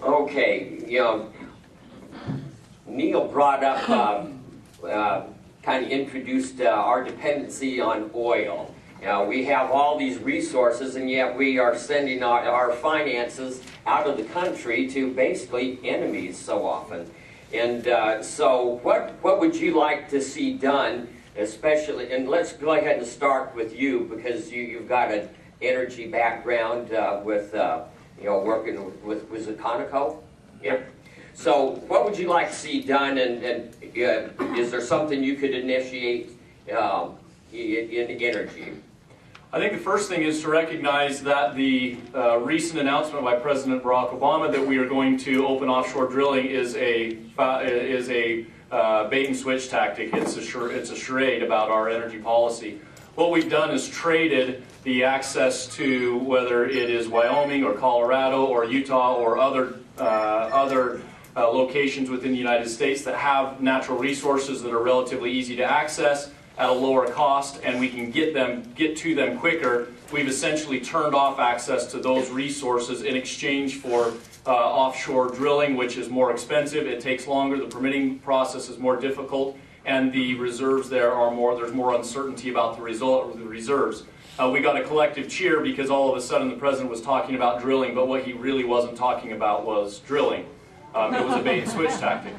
Okay, Neil brought up, kind of introduced our dependency on oil. We have all these resources, and yet we are sending our finances out of the country to basically enemies so often. And so what would you like to see done, especially, and let's go ahead and start with you, because you've got an energy background with, working with, was it Conoco? Yep. So what would you like to see done, and is there something you could initiate in energy? I think the first thing is to recognize that the recent announcement by President Barack Obama that we are going to open offshore drilling is a bait and switch tactic. It's a charade about our energy policy. What we've done is traded the access to, whether it is Wyoming or Colorado or Utah or other locations within the United States that have natural resources that are relatively easy to access at a lower cost, and we can get to them quicker. We've essentially turned off access to those resources in exchange for offshore drilling, which is more expensive. It takes longer. The permitting process is more difficult, and the reserves there are more. There's more uncertainty about the result of the reserves. We got a collective cheer because all of a sudden the president was talking about drilling, but what he really wasn't talking about was drilling. It was a bait and switch tactic.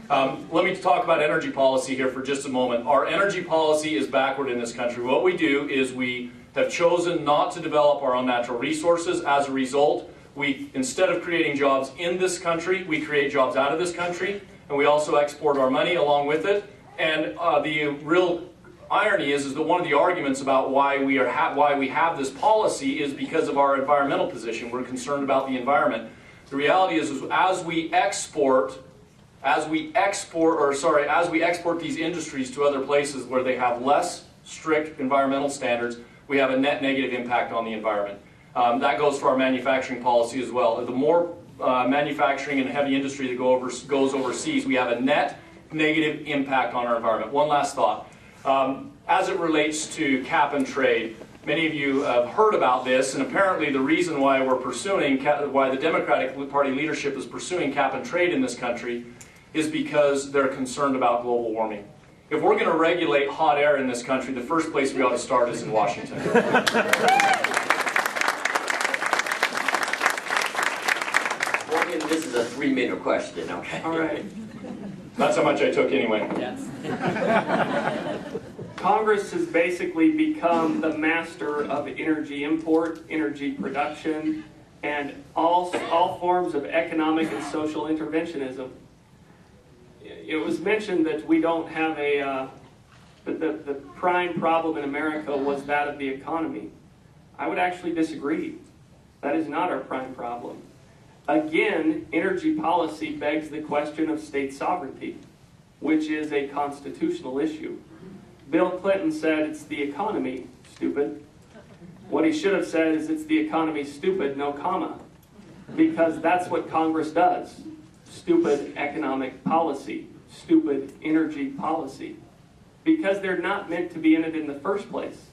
Let me talk about energy policy here for just a moment. Our energy policy is backward in this country. What we do is we have chosen not to develop our own natural resources. As a result, instead of creating jobs in this country, we create jobs out of this country, and we also export our money along with it. And the real irony is that one of the arguments about why we have this policy is because of our environmental position. We're concerned about the environment. The reality is as we export these industries to other places where they have less strict environmental standards, we have a net negative impact on the environment. That goes for our manufacturing policy as well. The more manufacturing and heavy industry that goes overseas, we have a net negative impact on our environment. One last thought. As it relates to cap and trade, many of you have heard about this, and apparently the reason why why the Democratic Party leadership is pursuing cap and trade in this country is because they're concerned about global warming. If we're going to regulate hot air in this country, the first place we ought to start is in Washington. Morgan, this is a 3-minute question, okay? All right. That's how much I took anyway. Yes. Congress has basically become the master of energy import, energy production, and all forms of economic and social interventionism. It was mentioned that we don't have the prime problem in America was that of the economy. I would actually disagree. That is not our prime problem. Again, energy policy begs the question of state sovereignty, which is a constitutional issue. Bill Clinton said it's the economy, stupid. What he should have said is it's the economy, stupid, no comma. Because that's what Congress does. Stupid economic policy, stupid energy policy. Because they're not meant to be in it in the first place.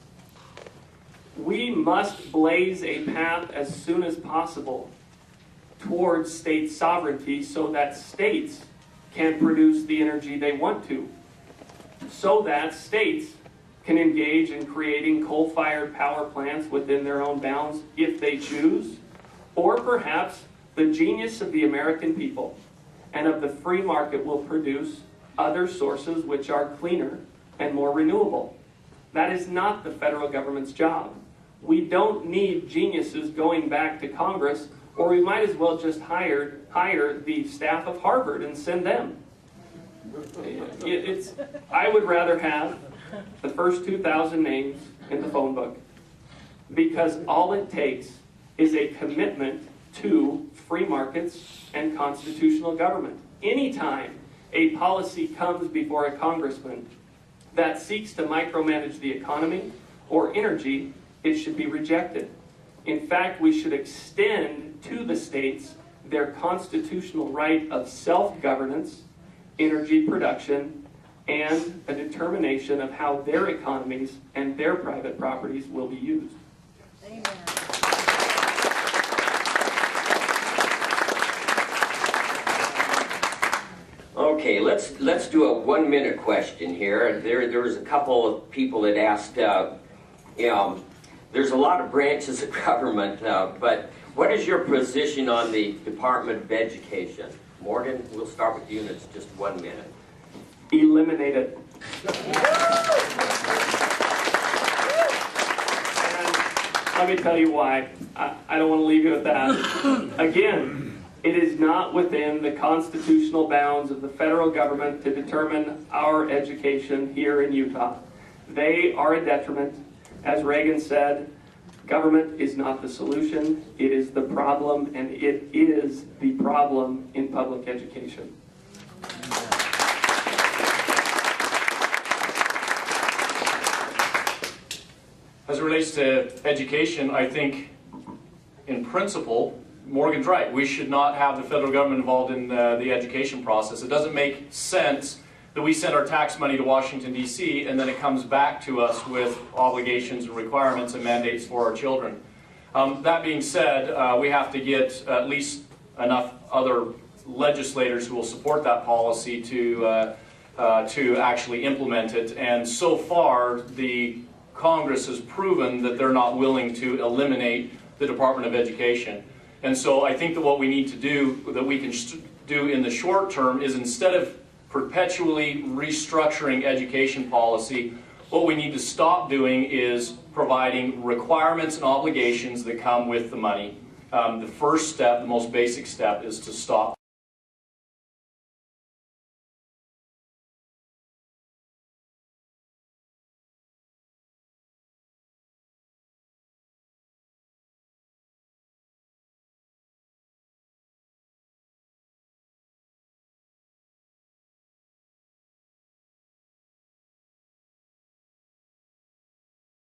We must blaze a path as soon as possible towards state sovereignty so that states can produce the energy they want to. So that states can engage in creating coal-fired power plants within their own bounds if they choose, or perhaps the genius of the American people and of the free market will produce other sources which are cleaner and more renewable. That is not the federal government's job. We don't need geniuses going back to Congress, or we might as well just hire the staff of Harvard and send them. I would rather have the first 2,000 names in the phone book, because all it takes is a commitment to free markets and constitutional government. Anytime a policy comes before a congressman that seeks to micromanage the economy or energy, it should be rejected. In fact, we should extend to the states their constitutional right of self-governance, energy production, and a determination of how their economies and their private properties will be used. Amen. Okay, let's do a 1-minute question here. There was a couple of people that asked, there's a lot of branches of government, but what is your position on the Department of Education? Morgan, we'll start with you, and it's just 1 minute. Eliminate it. And let me tell you why. I don't want to leave you with that. Again, it is not within the constitutional bounds of the federal government to determine our education here in Utah. They are a detriment. As Reagan said, government is not the solution, it is the problem, and it is the problem in public education. As it relates to education, I think in principle, Morgan's right. We should not have the federal government involved in the education process. It doesn't make sense that we send our tax money to Washington, D.C., and then it comes back to us with obligations and requirements and mandates for our children. That being said, we have to get at least enough other legislators who will support that policy to actually implement it. And so far, the Congress has proven that they're not willing to eliminate the Department of Education. And so I think that what we need to do, that we can do in the short term, is instead of perpetually restructuring education policy, what we need to stop doing is providing requirements and obligations that come with the money. The first step, the most basic step, is to stop